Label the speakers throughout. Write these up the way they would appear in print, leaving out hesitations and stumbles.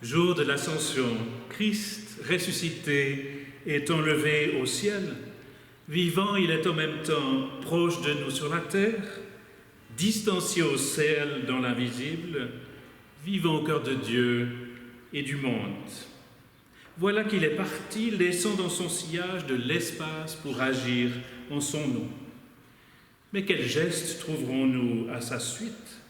Speaker 1: Jour de l'Ascension, Christ ressuscité est enlevé au ciel. Vivant, il est en même temps proche de nous sur la terre, distancié au ciel dans l'invisible, vivant au cœur de Dieu et du monde. Voilà qu'il est parti, laissant dans son sillage de l'espace pour agir en son nom. Mais quel geste trouverons-nous à sa suite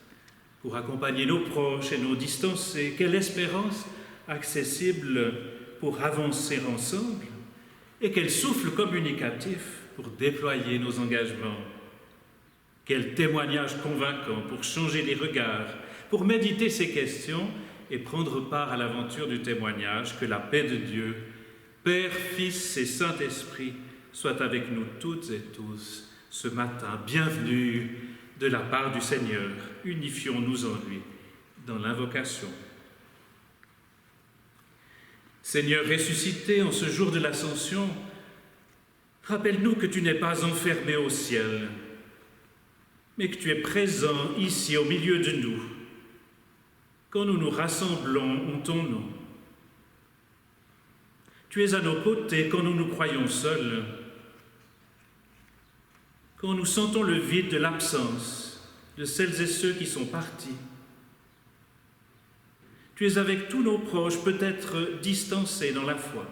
Speaker 1: pour accompagner nos proches et nos distancés? Quelle espérance accessible pour avancer ensemble? Et quel souffle communicatif pour déployer nos engagements? Quel témoignage convaincant pour changer les regards, pour méditer ces questions et prendre part à l'aventure du témoignage. Que la paix de Dieu, Père, Fils et Saint-Esprit, soit avec nous toutes et tous ce matin. Bienvenue de la part du Seigneur. Unifions-nous en lui dans l'invocation. Seigneur ressuscité en ce jour de l'Ascension, rappelle-nous que tu n'es pas enfermé au ciel, mais que tu es présent ici au milieu de nous, quand nous nous rassemblons en ton nom. Tu es à nos côtés quand nous nous croyons seuls, quand nous sentons le vide de l'absence de celles et ceux qui sont partis. Tu es avec tous nos proches, peut-être distancés dans la foi.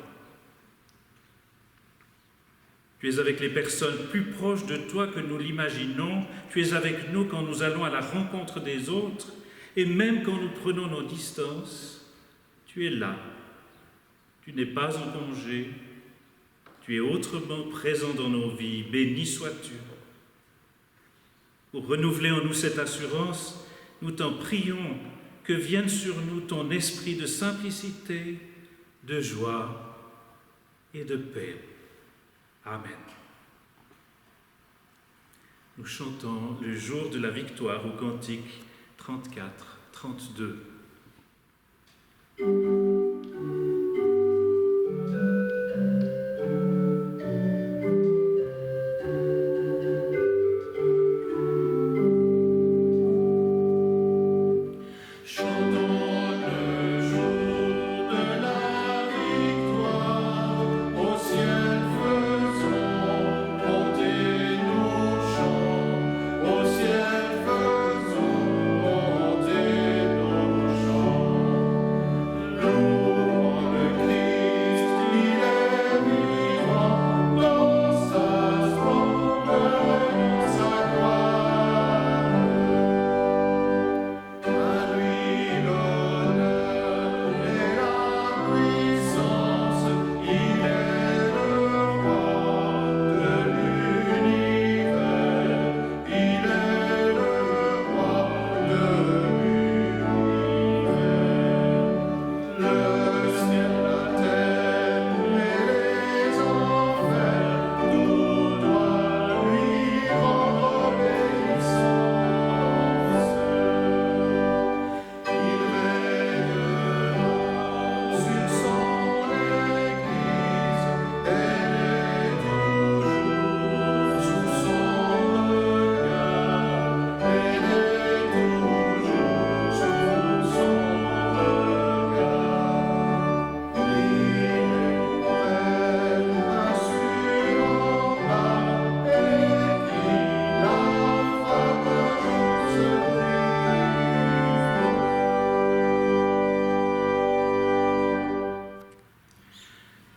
Speaker 1: Tu es avec les personnes plus proches de toi que nous l'imaginons. Tu es avec nous quand nous allons à la rencontre des autres. Et même quand nous prenons nos distances, tu es là. Tu n'es pas en congé. Tu es autrement présent dans nos vies. Béni sois-tu. Pour renouveler en nous cette assurance, nous t'en prions que vienne sur nous ton esprit de simplicité, de joie et de paix. Amen. Nous chantons le jour de la victoire au cantique 34, 32.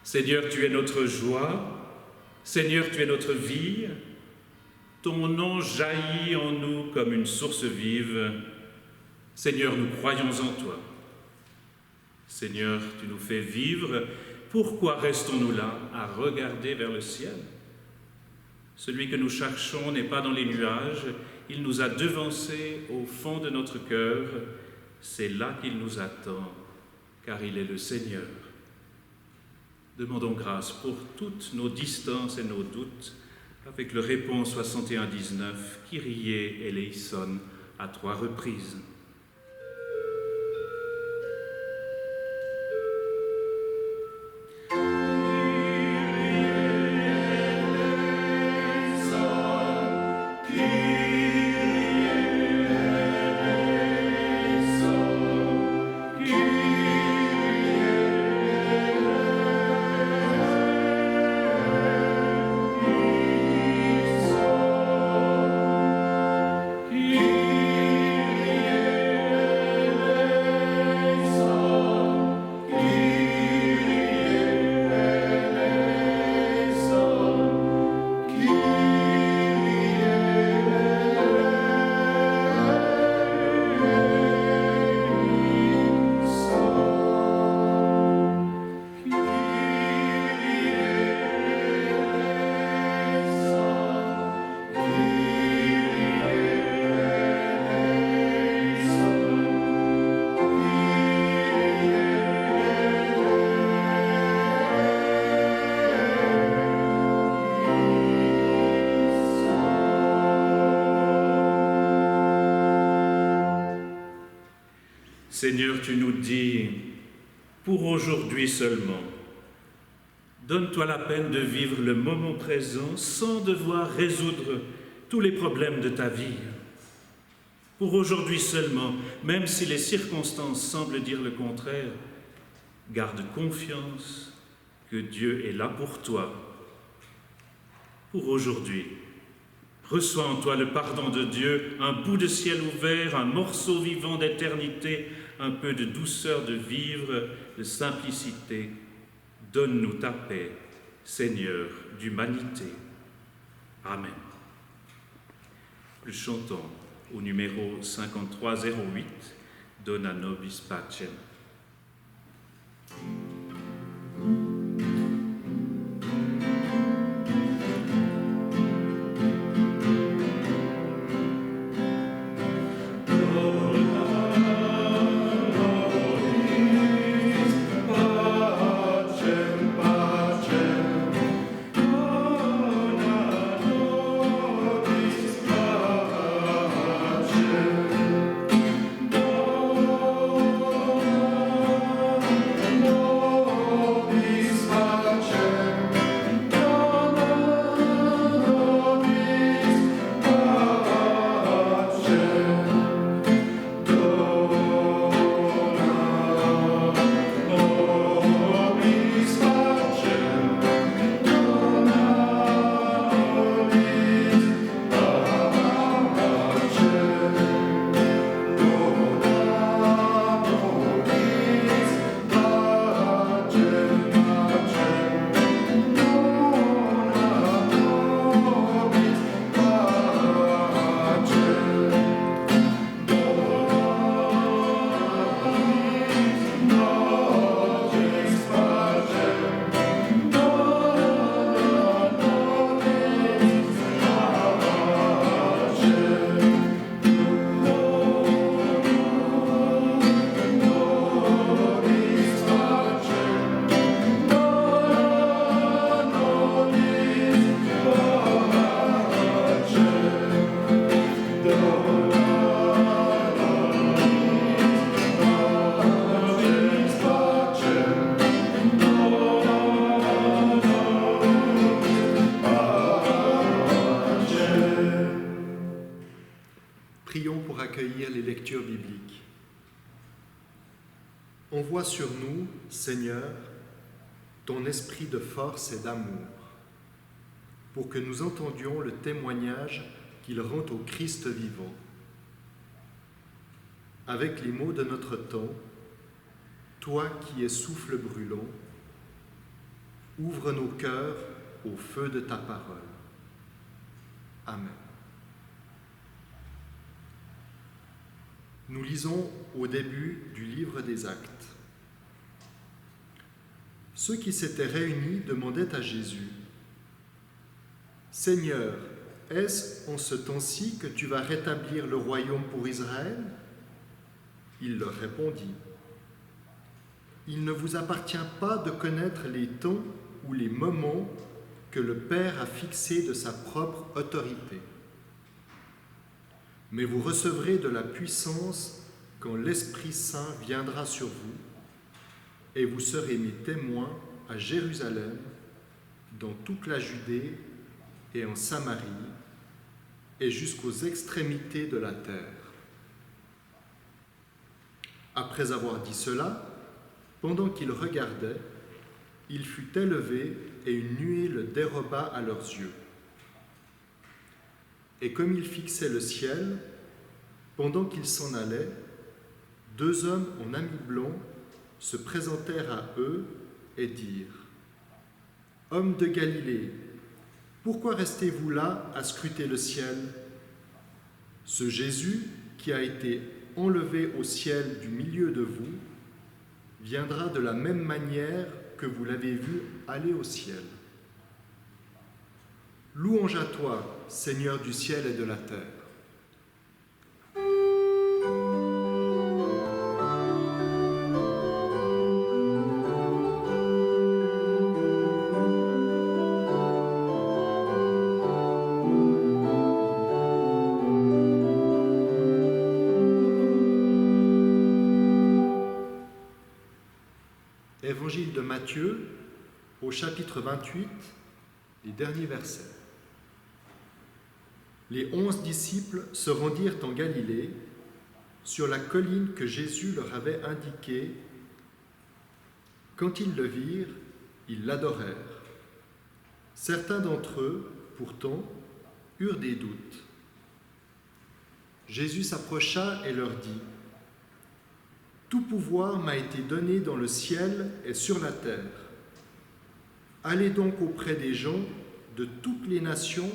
Speaker 1: Seigneur, tu es notre joie. Seigneur, tu es notre vie. Ton nom jaillit en nous comme une source vive. Seigneur, nous croyons en toi. Seigneur, tu nous fais vivre. Pourquoi restons-nous là à regarder vers le ciel? Celui que nous cherchons n'est pas dans les nuages. Il nous a devancés au fond de notre cœur. C'est là qu'il nous attend, car il est le Seigneur. Demandons grâce pour toutes nos distances et nos doutes, avec le répons 61-19, Kyrie eleison, à 3 reprises.
Speaker 2: Kyrie
Speaker 1: Seigneur, tu nous dis, pour aujourd'hui seulement, donne-toi la peine de vivre le moment présent sans devoir résoudre tous les problèmes de ta vie. Pour aujourd'hui seulement, même si les circonstances semblent dire le contraire, garde confiance que Dieu est là pour toi. Pour aujourd'hui, reçois en toi le pardon de Dieu, un bout de ciel ouvert, un morceau vivant d'éternité, un peu de douceur de vivre, de simplicité. Donne-nous ta paix, Seigneur d'humanité. Amen. Nous chantons au numéro 5308, Dona nobis pacem.
Speaker 2: Prions pour accueillir les lectures bibliques. Envoie sur nous, Seigneur, ton esprit de force et d'amour, pour que nous entendions le témoignage qu'il rend au Christ vivant. Avec les mots de notre temps, toi qui es souffle brûlant, ouvre nos cœurs au feu de ta parole. Amen. Nous lisons au début du livre des Actes. Ceux qui s'étaient réunis demandaient à Jésus : « Seigneur, est-ce en ce temps-ci que tu vas rétablir le royaume pour Israël ?» Il leur répondit : « Il ne vous appartient pas de connaître les temps ou les moments que le Père a fixés de sa propre autorité. Mais vous recevrez de la puissance quand l'Esprit Saint viendra sur vous, et vous serez mes témoins à Jérusalem, dans toute la Judée et en Samarie, et jusqu'aux extrémités de la terre. » Après avoir dit cela, pendant qu'ils regardaient, il fut élevé et une nuée le déroba à leurs yeux. Et comme il fixait le ciel, pendant qu'il s'en allait, 2 hommes en habits blancs se présentèrent à eux et dirent : « Hommes de Galilée, pourquoi restez-vous là à scruter le ciel ? Ce Jésus qui a été enlevé au ciel du milieu de vous viendra de la même manière que vous l'avez vu aller au ciel. Louange à toi, Seigneur du ciel et de la terre. » Évangile de Matthieu, au chapitre 28, les derniers versets. Les 11 disciples se rendirent en Galilée, sur la colline que Jésus leur avait indiquée. Quand ils le virent, ils l'adorèrent. Certains d'entre eux, pourtant, eurent des doutes. Jésus s'approcha et leur dit : « Tout pouvoir m'a été donné dans le ciel et sur la terre. Allez donc auprès des gens de toutes les nations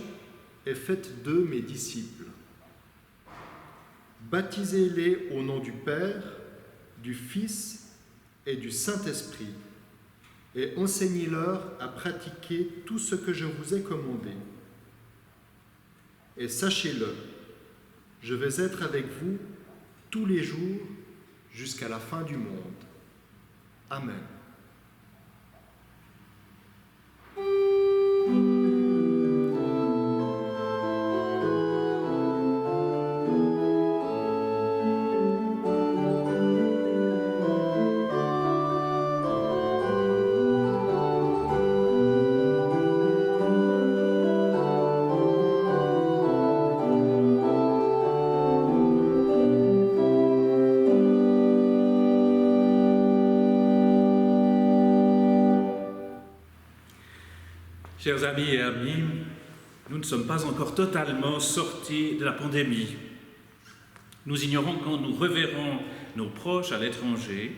Speaker 2: et faites d'eux mes disciples. Baptisez-les au nom du Père, du Fils et du Saint-Esprit, et enseignez-leur à pratiquer tout ce que je vous ai commandé. Et sachez-le, je vais être avec vous tous les jours jusqu'à la fin du monde. Amen.
Speaker 1: Chers amis et amies, nous ne sommes pas encore totalement sortis de la pandémie. Nous ignorons quand nous reverrons nos proches à l'étranger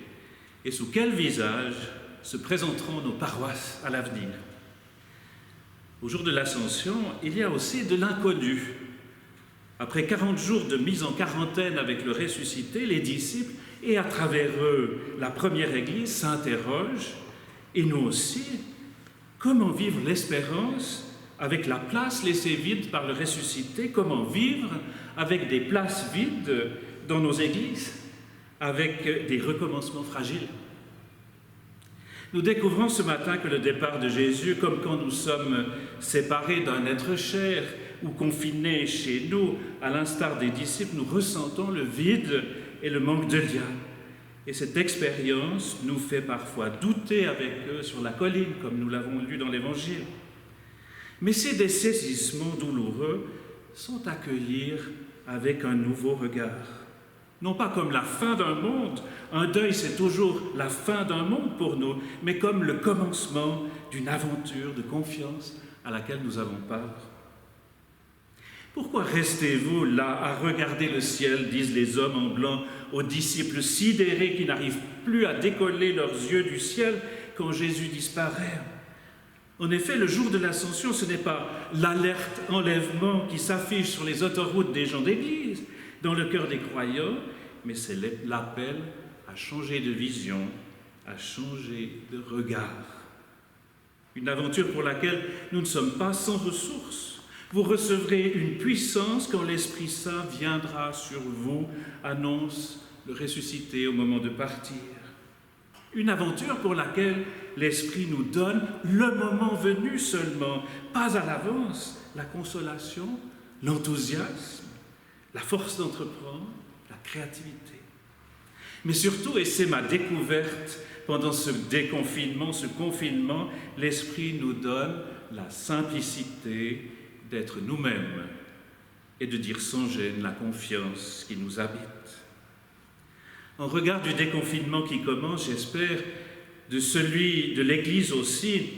Speaker 1: et sous quel visage se présenteront nos paroisses à l'avenir. Au jour de l'Ascension, il y a aussi de l'inconnu. Après 40 jours de mise en quarantaine avec le ressuscité, les disciples et à travers eux la première Église s'interrogent, et nous aussi, comment vivre l'espérance avec la place laissée vide par le ressuscité? Comment vivre avec des places vides dans nos églises, avec des recommencements fragiles? Nous découvrons ce matin que le départ de Jésus, comme quand nous sommes séparés d'un être cher ou confinés chez nous, à l'instar des disciples, nous ressentons le vide et le manque de lien. Et cette expérience nous fait parfois douter avec eux sur la colline, comme nous l'avons lu dans l'Évangile. Mais ces dessaisissements douloureux sont accueillis avec un nouveau regard. Non pas comme la fin d'un monde, un deuil c'est toujours la fin d'un monde pour nous, mais comme le commencement d'une aventure de confiance à laquelle nous avons part. Pourquoi restez-vous là à regarder le ciel, disent les hommes en blanc aux disciples sidérés qui n'arrivent plus à décoller leurs yeux du ciel quand Jésus disparaît? En effet, le jour de l'Ascension, ce n'est pas l'alerte enlèvement qui s'affiche sur les autoroutes des gens d'église, dans le cœur des croyants, mais c'est l'appel à changer de vision, à changer de regard. Une aventure pour laquelle nous ne sommes pas sans ressources. Vous recevrez une puissance quand l'Esprit Saint viendra sur vous, annonce le ressuscité au moment de partir. Une aventure pour laquelle l'Esprit nous donne le moment venu seulement, pas à l'avance, la consolation, l'enthousiasme, la force d'entreprendre, la créativité. Mais surtout, et c'est ma découverte pendant ce déconfinement, ce confinement, l'Esprit nous donne la simplicité d'être nous-mêmes et de dire sans gêne la confiance qui nous habite. En regard du déconfinement qui commence, j'espère, de celui de l'Église aussi,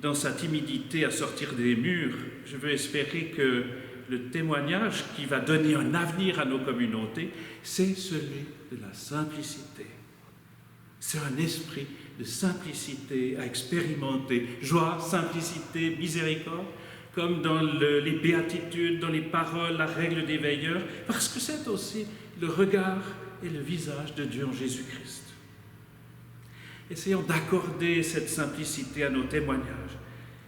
Speaker 1: dans sa timidité à sortir des murs, je veux espérer que le témoignage qui va donner un avenir à nos communautés, c'est celui de la simplicité. C'est un esprit de simplicité à expérimenter, joie, simplicité, miséricorde, comme dans les béatitudes, dans les paroles, la règle des veilleurs, parce que c'est aussi le regard et le visage de Dieu en Jésus-Christ. Essayons d'accorder cette simplicité à nos témoignages.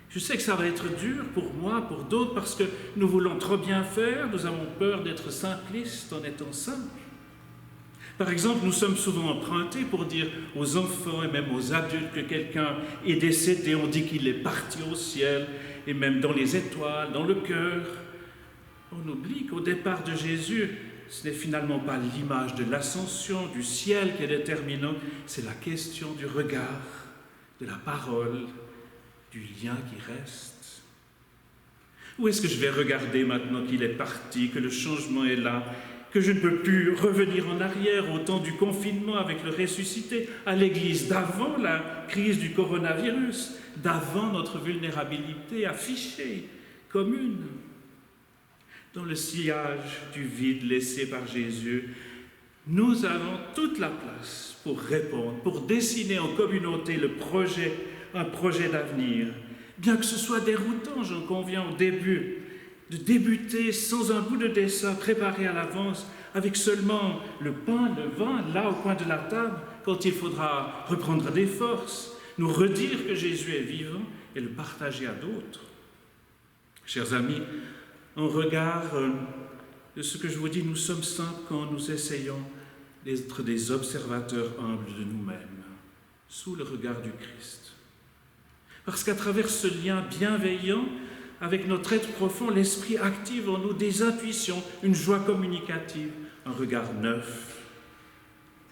Speaker 1: Je sais que ça va être dur pour moi, pour d'autres, parce que nous voulons trop bien faire, nous avons peur d'être simplistes en étant simples. Par exemple, nous sommes souvent empruntés pour dire aux enfants et même aux adultes que quelqu'un est décédé, on dit qu'il est parti au ciel, et même dans les étoiles, dans le cœur. On oublie qu'au départ de Jésus, ce n'est finalement pas l'image de l'ascension, du ciel qui est déterminante, c'est la question du regard. de la parole, du lien qui reste? Où est-ce que je vais regarder maintenant qu'il est parti, que le changement est là, que je ne peux plus revenir en arrière au temps du confinement avec le ressuscité, à l'église d'avant la crise du coronavirus, d'avant notre vulnérabilité affichée, commune? Dans le sillage du vide laissé par Jésus, nous avons toute la place pour répondre, pour dessiner en communauté un projet d'avenir. Bien que ce soit déroutant, j'en conviens au début, de débuter sans un bout de dessin préparé à l'avance, avec seulement le pain, le vin, là au coin de la table, quand il faudra reprendre des forces, nous redire que Jésus est vivant et le partager à d'autres. Chers amis, en regard de ce que je vous dis, nous sommes simples quand nous essayons d'être des observateurs humbles de nous-mêmes, sous le regard du Christ. Parce qu'à travers ce lien bienveillant avec notre être profond, l'Esprit active en nous des intuitions, une joie communicative, un regard neuf.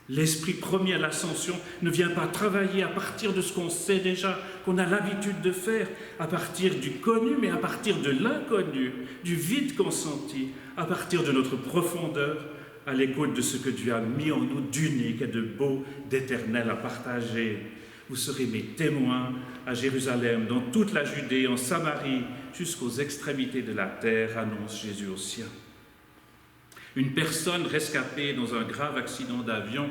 Speaker 1: L'Esprit promis à l'ascension ne vient pas travailler à partir de ce qu'on sait déjà, qu'on a l'habitude de faire, à partir du connu, mais à partir de l'inconnu, du vide consenti, à partir de notre profondeur, à l'écoute de ce que Dieu a mis en nous d'unique et de beau, d'éternel à partager. Vous serez mes témoins à Jérusalem, dans toute la Judée, en Samarie, jusqu'aux extrémités de la terre, annonce Jésus aux siens. Une personne rescapée dans un grave accident d'avion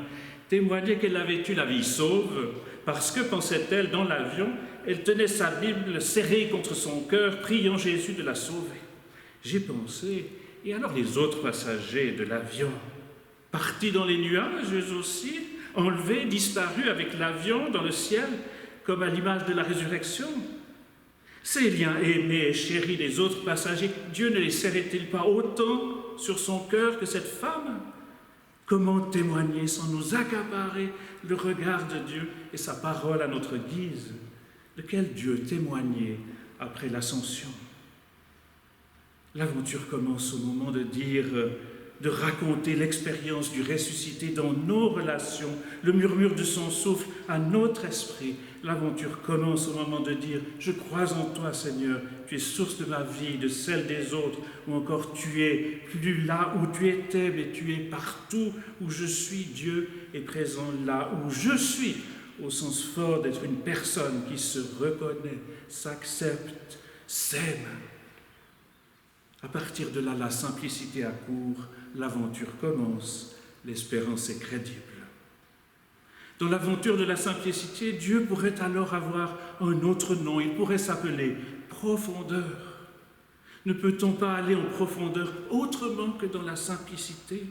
Speaker 1: témoignait qu'elle avait eu la vie sauve parce que, pensait-elle, dans l'avion, elle tenait sa Bible serrée contre son cœur, priant Jésus de la sauver. J'ai pensé, et alors les autres passagers de l'avion, partis dans les nuages eux aussi, enlevés, disparus avec l'avion dans le ciel, comme à l'image de la résurrection? Ces liens aimés et chéris des autres passagers, Dieu ne les serrait-il pas autant sur son cœur que cette femme? Comment témoigner sans nous accaparer le regard de Dieu et sa parole à notre guise? De quel Dieu témoigner après l'ascension? L'aventure commence au moment de raconter l'expérience du ressuscité dans nos relations, le murmure de son souffle à notre esprit. L'aventure commence au moment de dire « Je crois en toi, Seigneur, tu es source de ma vie, de celle des autres » ou encore « Tu es plus là où tu étais, mais tu es partout où je suis, Dieu est présent là où je suis » au sens fort d'être une personne qui se reconnaît, s'accepte, s'aime. À partir de là, la simplicité accourt, l'aventure commence, l'espérance est crédible. Dans l'aventure de la simplicité, Dieu pourrait alors avoir un autre nom, il pourrait s'appeler profondeur. Ne peut-on pas aller en profondeur autrement que dans la simplicité?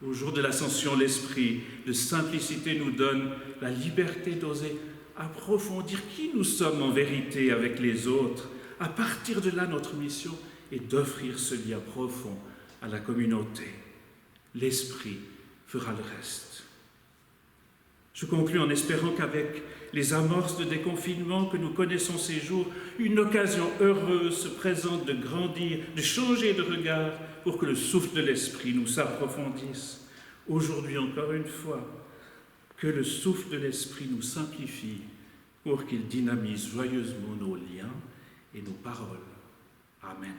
Speaker 1: Au jour de l'ascension, l'esprit de simplicité nous donne la liberté d'oser approfondir qui nous sommes en vérité avec les autres. À partir de là, notre mission est d'offrir ce lien profond à la communauté. L'Esprit fera le reste. Je conclus en espérant qu'avec les amorces de déconfinement que nous connaissons ces jours, une occasion heureuse se présente de grandir, de changer de regard pour que le souffle de l'Esprit nous approfondisse. Aujourd'hui, encore une fois, que le souffle de l'Esprit nous simplifie pour qu'il dynamise joyeusement nos liens et nos paroles. Amen.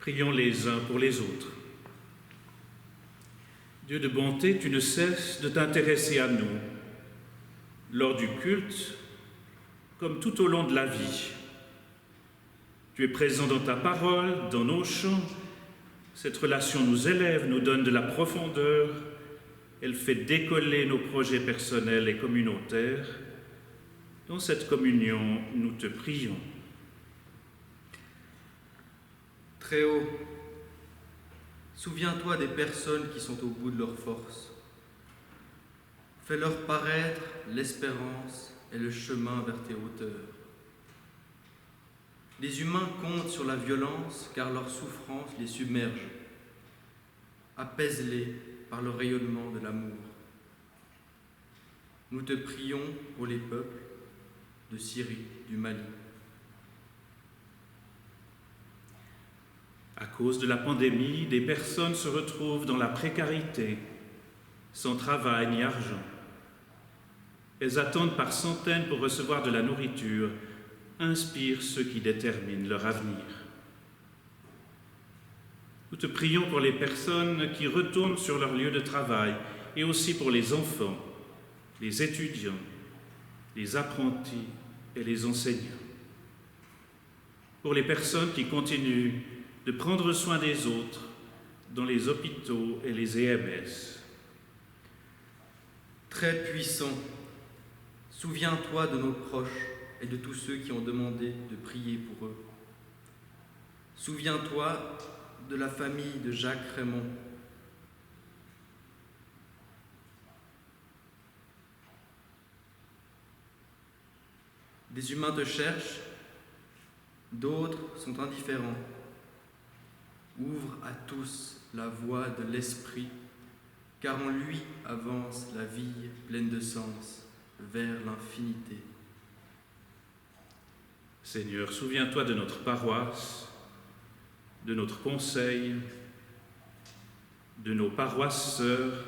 Speaker 1: Prions les uns pour les autres. Dieu de bonté, tu ne cesses de t'intéresser à nous, lors du culte, comme tout au long de la vie. Tu es présent dans ta parole, dans nos chants. Cette relation nous élève, nous donne de la profondeur. Elle fait décoller nos projets personnels et communautaires. Dans cette communion, nous te prions.
Speaker 3: Très haut, souviens-toi des personnes qui sont au bout de leur force. Fais-leur paraître l'espérance et le chemin vers tes hauteurs. Les humains comptent sur la violence car leur souffrance les submerge. Apaise-les par le rayonnement de l'amour. Nous te prions pour les peuples de Syrie, du Mali.
Speaker 1: À cause de la pandémie, des personnes se retrouvent dans la précarité, sans travail ni argent. Elles attendent par centaines pour recevoir de la nourriture. Inspire ceux qui déterminent leur avenir. Nous te prions pour les personnes qui retournent sur leur lieu de travail et aussi pour les enfants, les étudiants, les apprentis et les enseignants. Pour les personnes qui continuent de prendre soin des autres dans les hôpitaux et les EMS.
Speaker 3: Très puissant, souviens-toi de nos proches et de tous ceux qui ont demandé de prier pour eux. Souviens-toi de la famille de Jacques Raymond. Des humains te cherchent, d'autres sont indifférents. Ouvre à tous la voie de l'esprit, car en lui avance la vie pleine de sens vers l'infinité.
Speaker 1: Seigneur, souviens-toi de notre paroisse, de notre conseil, de nos paroisses sœurs,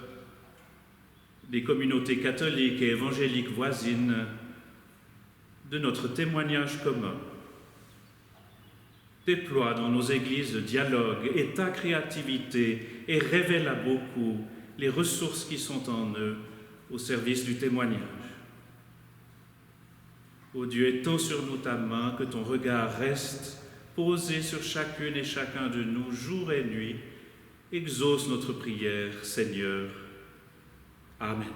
Speaker 1: des communautés catholiques et évangéliques voisines, de notre témoignage commun. Déploie dans nos églises le dialogue et ta créativité et révèle à beaucoup les ressources qui sont en eux au service du témoignage. Ô Dieu, étends sur nous ta main, que ton regard reste posé sur chacune et chacun de nous, jour et nuit. Exauce notre prière, Seigneur. Amen.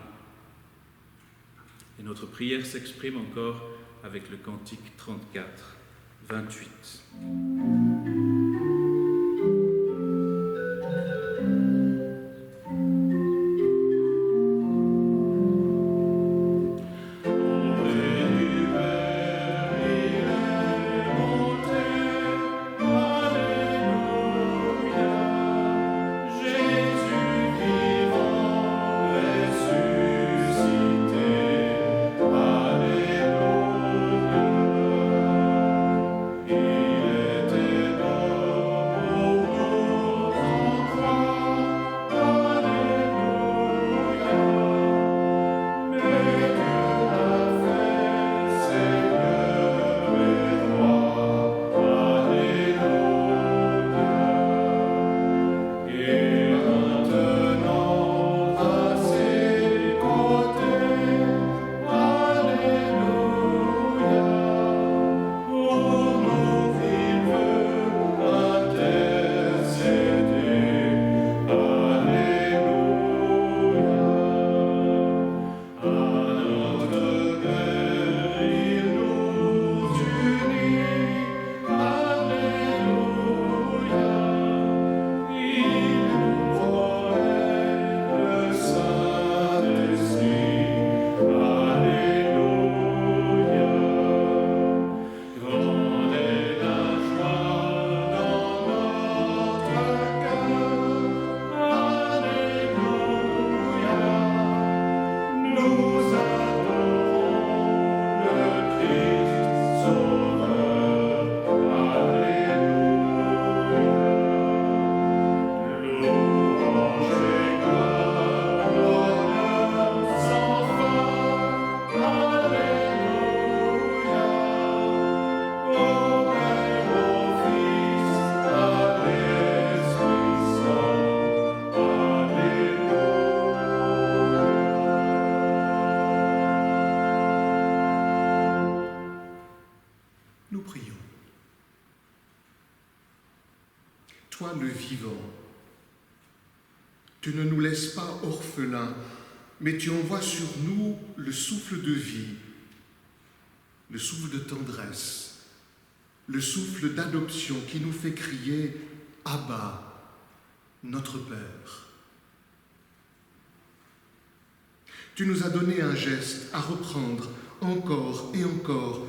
Speaker 1: Et notre prière s'exprime encore avec le cantique 34, 28.
Speaker 4: Il était toi le vivant, tu ne nous laisses pas orphelins, mais tu envoies sur nous le souffle de vie, le souffle de tendresse, le souffle d'adoption qui nous fait crier « Abba, notre Père ». Tu nous as donné un geste à reprendre encore et encore,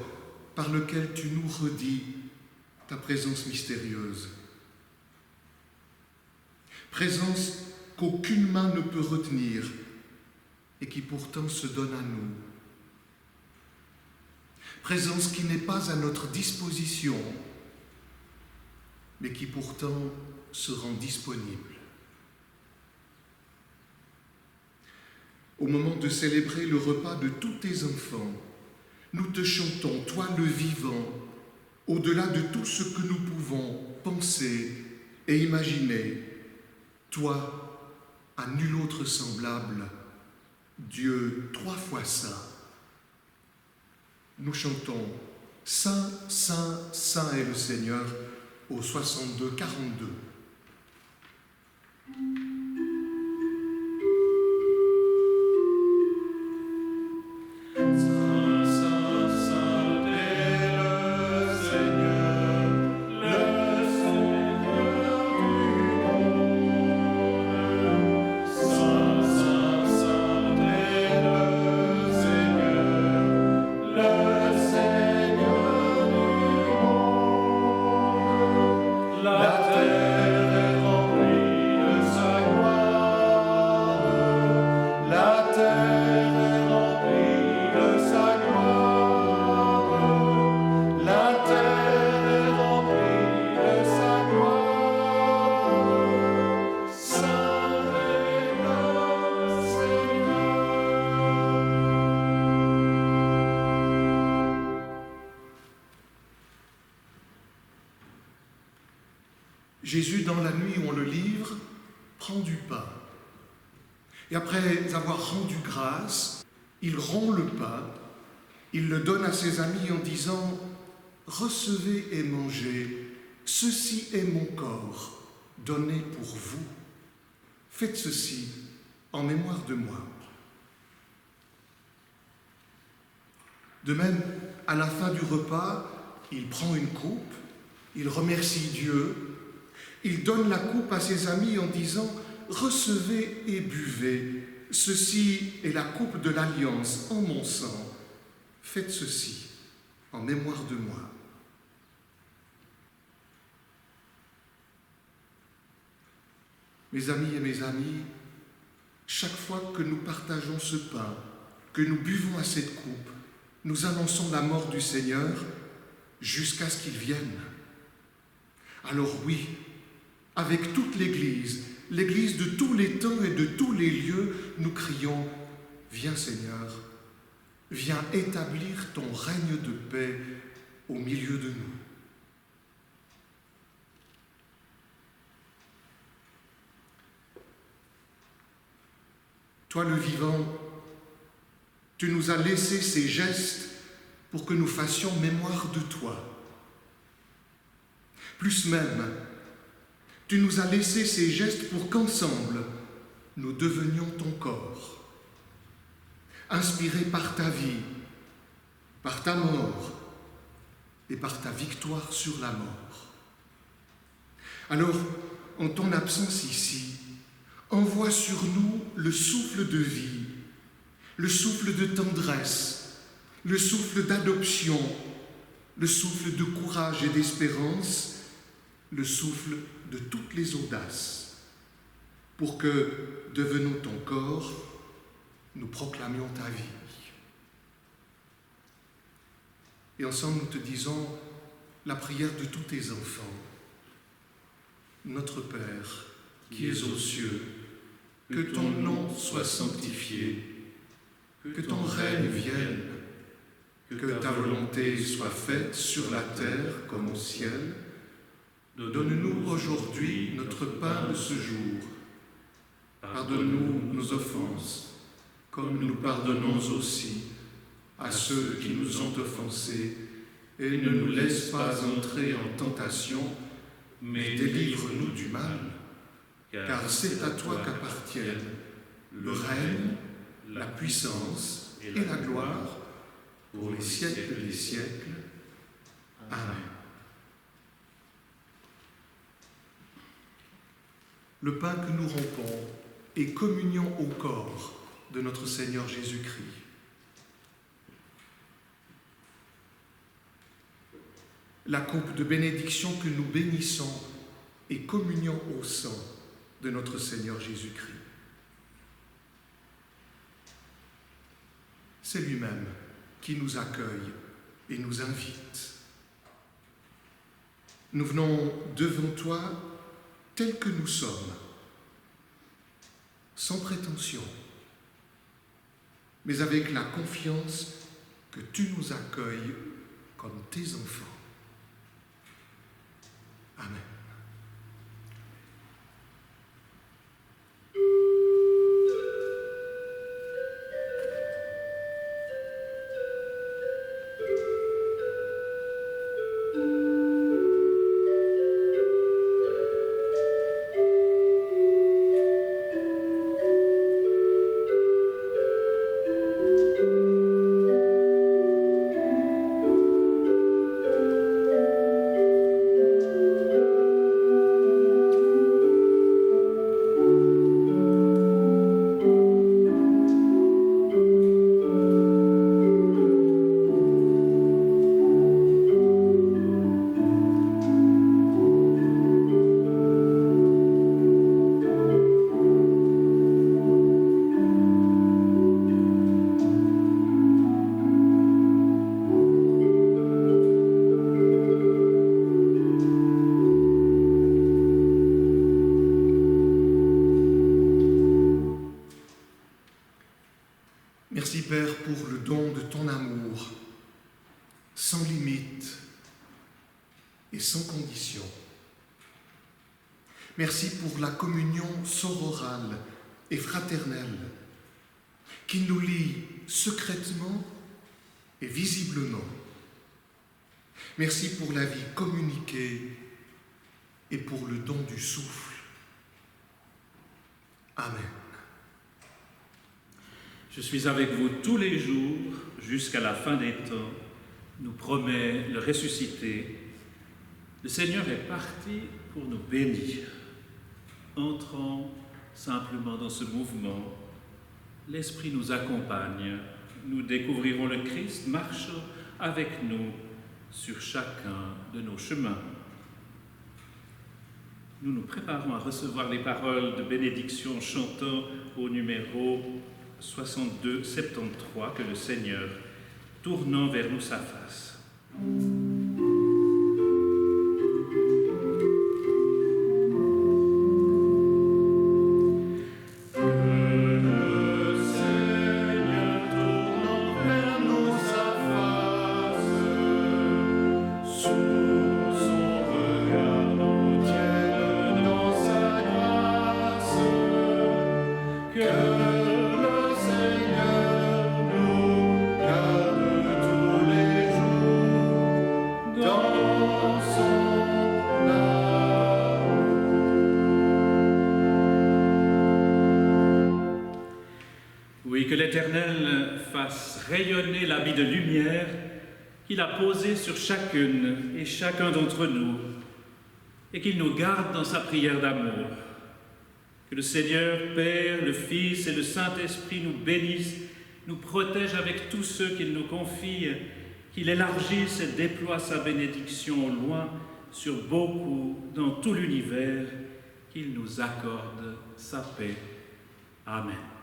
Speaker 4: par lequel tu nous redis ta présence mystérieuse. Présence qu'aucune main ne peut retenir et qui pourtant se donne à nous. Présence qui n'est pas à notre disposition, mais qui pourtant se rend disponible. Au moment de célébrer le repas de tous tes enfants, nous te chantons, toi le vivant, au-delà de tout ce que nous pouvons penser et imaginer, toi, à nul autre semblable, Dieu 3 fois saint. Nous chantons « Saint, Saint, Saint est le Seigneur » au 62-42. Jésus, dans la nuit où on le livre, prend du pain. Et après avoir rendu grâce, il rompt le pain, il le donne à ses amis en disant « Recevez et mangez, ceci est mon corps, donné pour vous. Faites ceci en mémoire de moi. » De même, à la fin du repas, il prend une coupe, il remercie Dieu, il donne la coupe à ses amis en disant « Recevez et buvez, ceci est la coupe de l'alliance en mon sang. Faites ceci en mémoire de moi. » Mes amis et mes amies, chaque fois que nous partageons ce pain, que nous buvons à cette coupe, nous annonçons la mort du Seigneur jusqu'à ce qu'il vienne. Alors oui, avec toute l'Église, l'Église de tous les temps et de tous les lieux, nous crions « Viens Seigneur, viens établir ton règne de paix au milieu de nous. » Toi le vivant, tu nous as laissé ces gestes pour que nous fassions mémoire de toi. Plus même, tu nous as laissé ces gestes pour qu'ensemble, nous devenions ton corps. Inspirés par ta vie, par ta mort et par ta victoire sur la mort. Alors, en ton absence ici, envoie sur nous le souffle de vie, le souffle de tendresse, le souffle d'adoption, le souffle de courage et d'espérance, le souffle de toutes les audaces, pour que, devenant ton corps, nous proclamions ta vie. Et ensemble, nous te disons la prière de tous tes enfants. Notre Père, qui es aux cieux, que ton nom soit sanctifié, que ton règne vienne, que ta volonté soit faite sur la terre comme au ciel. Donne-nous aujourd'hui notre pain de ce jour. Pardonne-nous nos offenses, comme nous pardonnons aussi à ceux qui nous ont offensés, et ne nous laisse pas entrer en tentation, mais délivre-nous du mal, car c'est à toi qu'appartiennent le règne, la puissance et la gloire pour les siècles des siècles. Amen. Le pain que nous rompons est communion au corps de notre Seigneur Jésus-Christ. La coupe de bénédiction que nous bénissons est communion au sang de notre Seigneur Jésus-Christ. C'est lui-même qui nous accueille et nous invite. Nous venons devant toi tels que nous sommes, sans prétention, mais avec la confiance que tu nous accueilles comme tes enfants. Amen. Merci Père pour le don de ton amour, sans limite et sans condition. Merci pour la communion sororale et fraternelle qui nous lie secrètement et visiblement. Merci pour la vie communiquée et pour le don du souffle. Amen.
Speaker 1: Je suis avec vous tous les jours jusqu'à la fin des temps, nous promet le ressuscité. Le Seigneur est parti pour nous bénir. Entrons simplement dans ce mouvement. L'Esprit nous accompagne. Nous découvrirons le Christ marchant avec nous sur chacun de nos chemins. Nous nous préparons à recevoir les paroles de bénédiction chantant au numéro 62-73 que le Seigneur, tournant vers nous sa face. Oui, que l'Éternel fasse rayonner l'habit de lumière qu'il a posé sur chacune et chacun d'entre nous et qu'il nous garde dans sa prière d'amour. Que le Seigneur, Père, le Fils et le Saint-Esprit nous bénissent, nous protègent avec tous ceux qu'il nous confie, qu'il élargisse et déploie sa bénédiction au loin sur beaucoup dans tout l'univers, qu'il nous accorde sa paix. Amen.